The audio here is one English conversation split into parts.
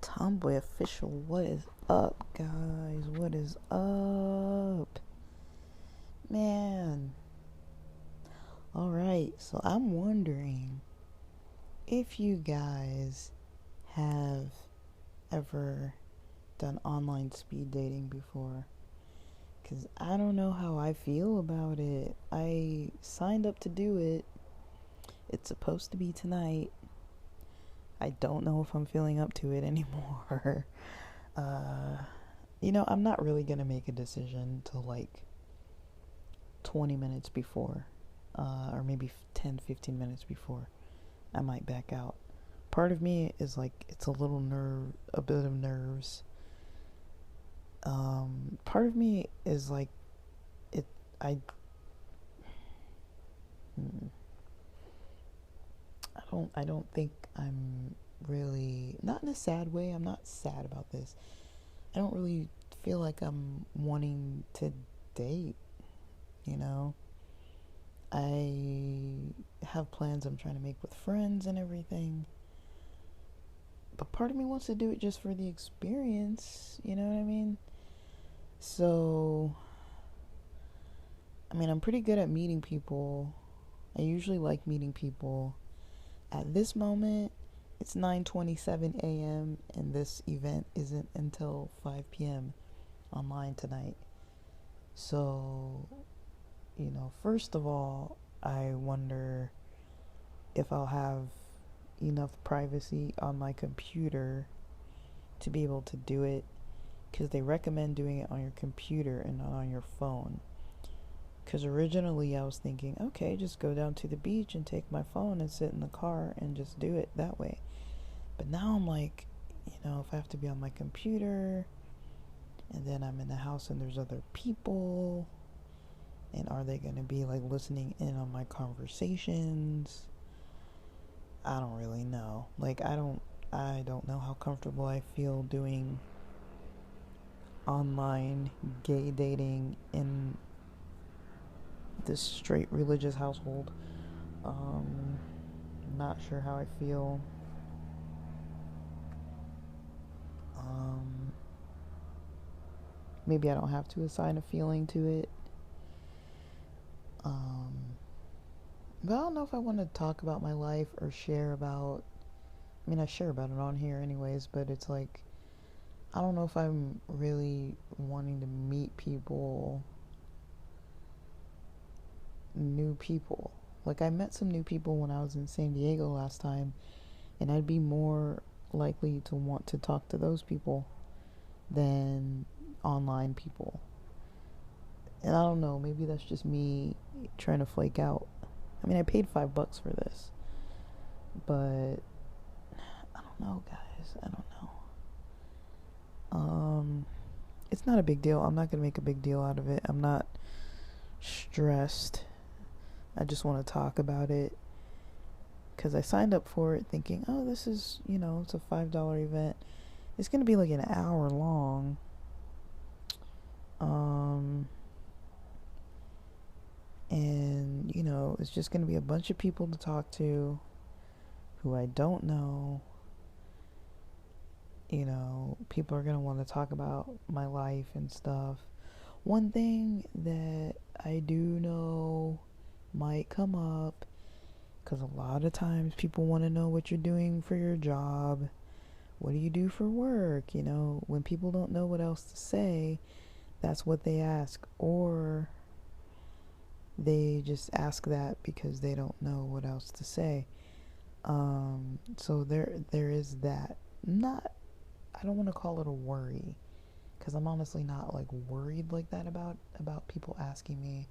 Tomboy official, what is up, guys? What is up? Man. Alright, so I'm wondering if you guys have ever done online speed dating before. Because I don't know how I feel about it. I signed up to do it. It's supposed to be tonight. I don't know if I'm feeling up to it anymore. I'm not really going to make a decision till like 20 minutes before, or maybe 10, 15 minutes before. I might back out. Part of me is like, it's a bit of nerves. Part of me is like, I don't think I'm really, not in a sad way. I'm not sad about this. I don't really feel like I'm wanting to date, I have plans I'm trying to make with friends and everything. But part of me wants to do it just for the experience, you know what I mean? So, I'm pretty good at meeting people. I usually like meeting people. At this moment, it's 9:27 a.m. and this event isn't until 5 p.m. online tonight. So, first of all, I wonder if I'll have enough privacy on my computer to be able to do it, because they recommend doing it on your computer and not on your phone. Because originally I was thinking, okay, just go down to the beach and take my phone and sit in the car and just do it that way. But now I'm like, if I have to be on my computer and then I'm in the house and there's other people, and are they going to be like listening in on my conversations? I don't really know. Like, I don't know how comfortable I feel doing online gay dating in this straight religious household. Not sure how I feel. Maybe I don't have to assign a feeling to it. But I don't know if I want to talk about my life or share about, I share about it on here anyways, but it's like, I don't know if I'm really wanting to meet new people. Like, I met some new people when I was in San Diego last time, and I'd be more likely to want to talk to those people than online people. And I don't know, maybe that's just me trying to flake out. I paid $5 for this, but I don't know, guys. I don't know. It's not a big deal. I'm not gonna make a big deal out of it. I'm not stressed. I just want to talk about it because I signed up for it thinking, oh, this is, it's a $5 event. It's gonna be like an hour long. And it's just gonna be a bunch of people to talk to who I don't know. People are gonna want to talk about my life and stuff. One thing that I do know might come up, because a lot of times people want to know what you're doing for your job. What do you do for work? When people don't know what else to say, that's what they ask. Or they just ask that because they don't know what else to say. So there is that. I don't want to call it a worry, because I'm honestly not like worried like that about people asking me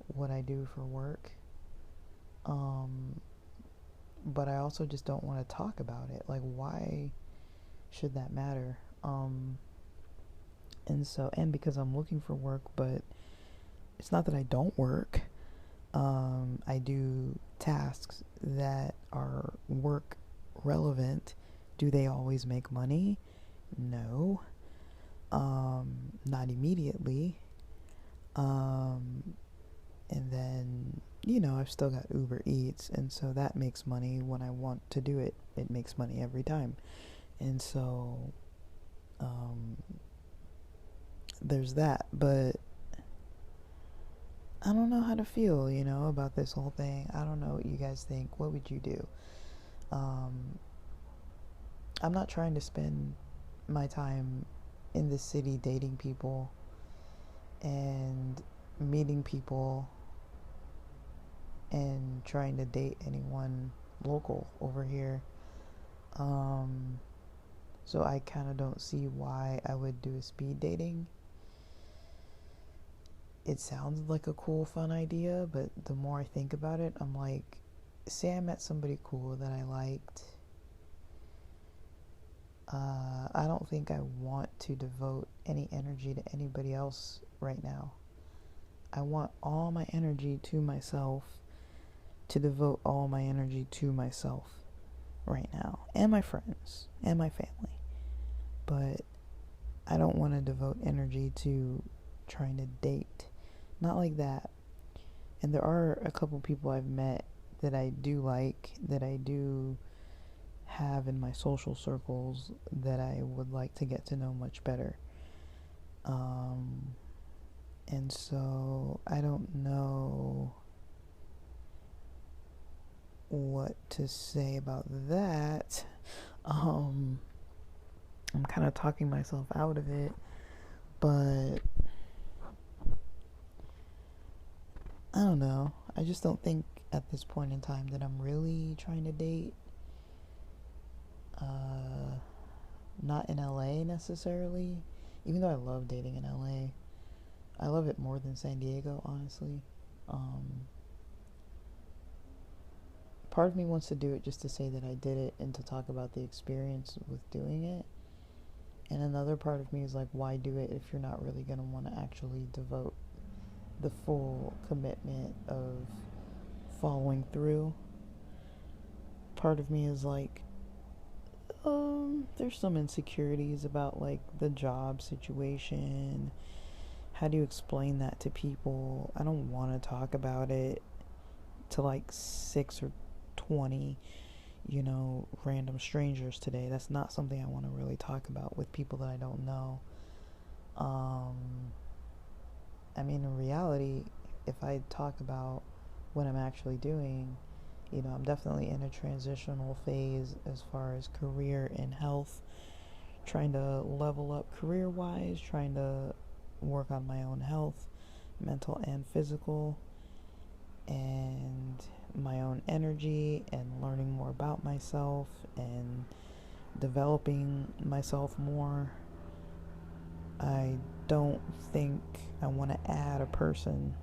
what I do for work. But I also just don't want to talk about it. Like, why should that matter? And because I'm looking for work, but it's not that I don't work. I do tasks that are work relevant. Do they always make money? No. Not immediately. And then, I've still got Uber Eats, and so that makes money when I want to do it. It makes money every time. And so, um, there's that. But I don't know how to feel, about this whole thing. I don't know what you guys think. What would you do? I'm not trying to spend my time in the city dating people and meeting people and trying to date anyone local over here. So I kind of don't see why I would do a speed dating. It sounds like a cool, fun idea, but the more I think about it, I'm like, say I met somebody cool that I liked. I don't think I want to devote any energy to anybody else right now. I want all my energy to myself, to devote all my energy to myself right now, and my friends, and my family. But I don't want to devote energy to trying to date. Not like that. And there are a couple people I've met that I do like, that I do have in my social circles, that I would like to get to know much better. And so I don't know what to say about that. I'm kind of talking myself out of it, but I don't know. I just don't think at this point in time that I'm really trying to date. Not in LA necessarily, even though I love dating in LA. I love it more than San Diego, honestly. Part of me wants to do it just to say that I did it and to talk about the experience with doing it. And another part of me is like, why do it if you're not really going to want to actually devote the full commitment of following through? Part of me is like, there's some insecurities about like the job situation. How do you explain that to people? I don't want to talk about it to like 6 or 20, random strangers today. That's not something I want to really talk about with people that I don't know. I mean, in reality, if I talk about what I'm actually doing, I'm definitely in a transitional phase as far as career and health, trying to level up career-wise, trying to work on my own health, mental and physical, and my own energy, and learning more about myself and developing myself more. I don't think I want to add a person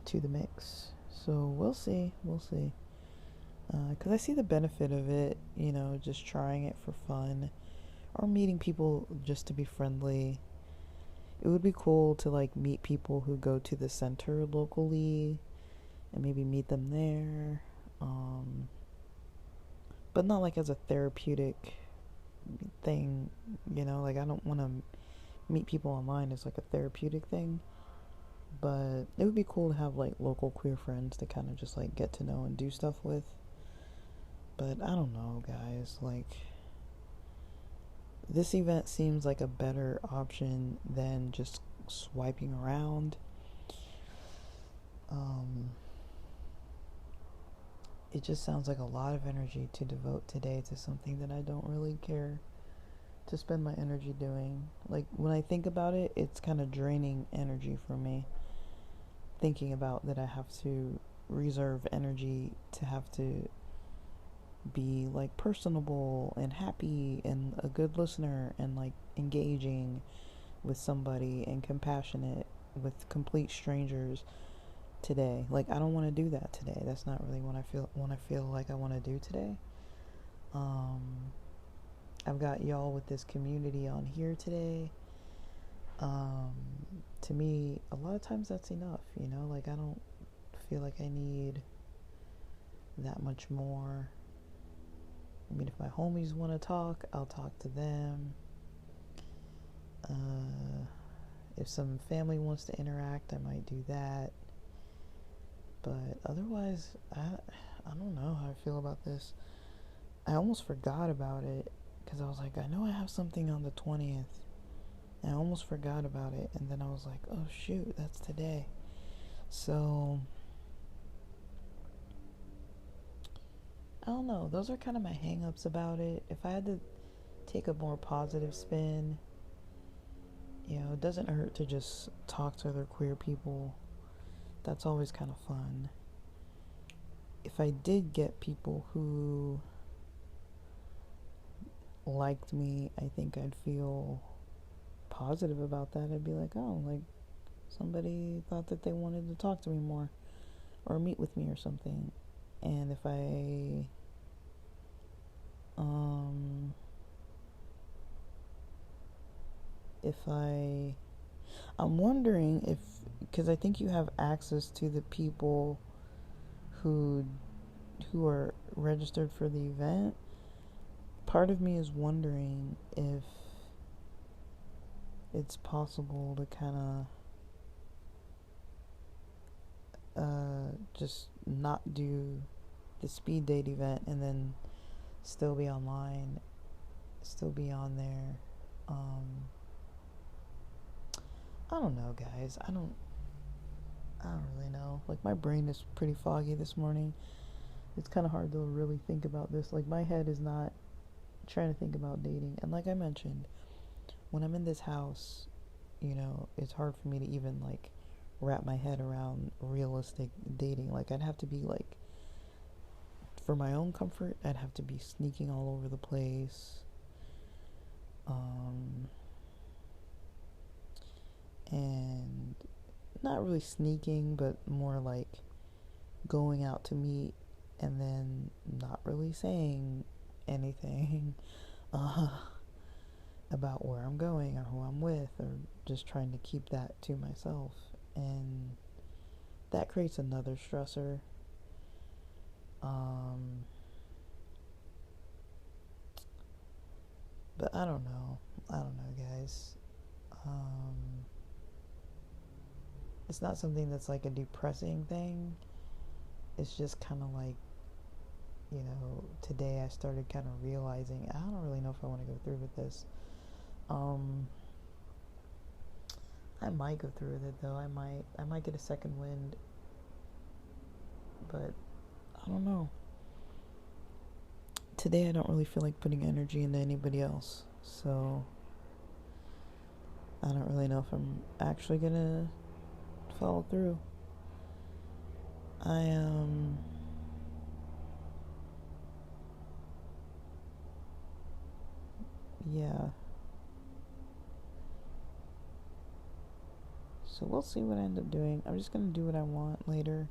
to the mix. So we'll see. Because I see the benefit of it, just trying it for fun, or meeting people just to be friendly. It would be cool to like meet people who go to the center locally and maybe meet them there. But not like as a therapeutic thing, like I don't want to meet people online as like a therapeutic thing. But it would be cool to have like local queer friends to kind of just like get to know and do stuff with. But I don't know, guys, like this event seems like a better option than just swiping around. It just sounds like a lot of energy to devote today to something that I don't really care to spend my energy doing. Like, when I think about it, it's kind of draining energy for me. Thinking about that I have to reserve energy to have to be like personable and happy and a good listener and like engaging with somebody and compassionate with complete strangers today. Like, I don't want to do that today. That's not really what I feel like I want to do today. I've got y'all with this community on here today. To me, a lot of times that's enough, like I don't feel like I need that much more. I mean, if my homies want to talk, I'll talk to them. If some family wants to interact, I might do that. But otherwise, I don't know how I feel about this. I almost forgot about it because I was like, I know I have something on the 20th. And I almost forgot about it. And then I was like, oh shoot, that's today. So, I don't know. Those are kind of my hang-ups about it. If I had to take a more positive spin, it doesn't hurt to just talk to other queer people. That's always kind of fun. If I did get people who liked me, I think I'd feel positive about that. I'd be like, oh, like somebody thought that they wanted to talk to me more or meet with me or something. And I'm wondering if, because I think you have access to the people who are registered for the event. Part of me is wondering if it's possible to kind of just not do the speed date event and then still be online, still be on there. I don't know, guys. I don't really know. Like, my brain is pretty foggy this morning. It's kind of hard to really think about this. Like, my head is not trying to think about dating. And like I mentioned, when I'm in this house, it's hard for me to even, like, wrap my head around realistic dating. Like, I'd have to be, like, for my own comfort, I'd have to be sneaking all over the place. And not really sneaking, but more like going out to meet and then not really saying anything about where I'm going or who I'm with, or just trying to keep that to myself. And that creates another stressor. But I don't know, guys. It's not something that's like a depressing thing. It's just kind of like, today I started kind of realizing I don't really know if I want to go through with this. I might go through with it though. I might get a second wind, but I don't know. Today I don't really feel like putting energy into anybody else, so I don't really know if I'm actually gonna follow through. Yeah. So we'll see what I end up doing. I'm just gonna do what I want later,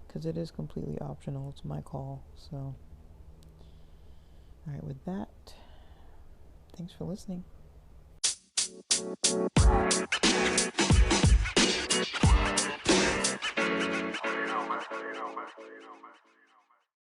because it is completely optional. It's my call. So, alright, with that, thanks for listening.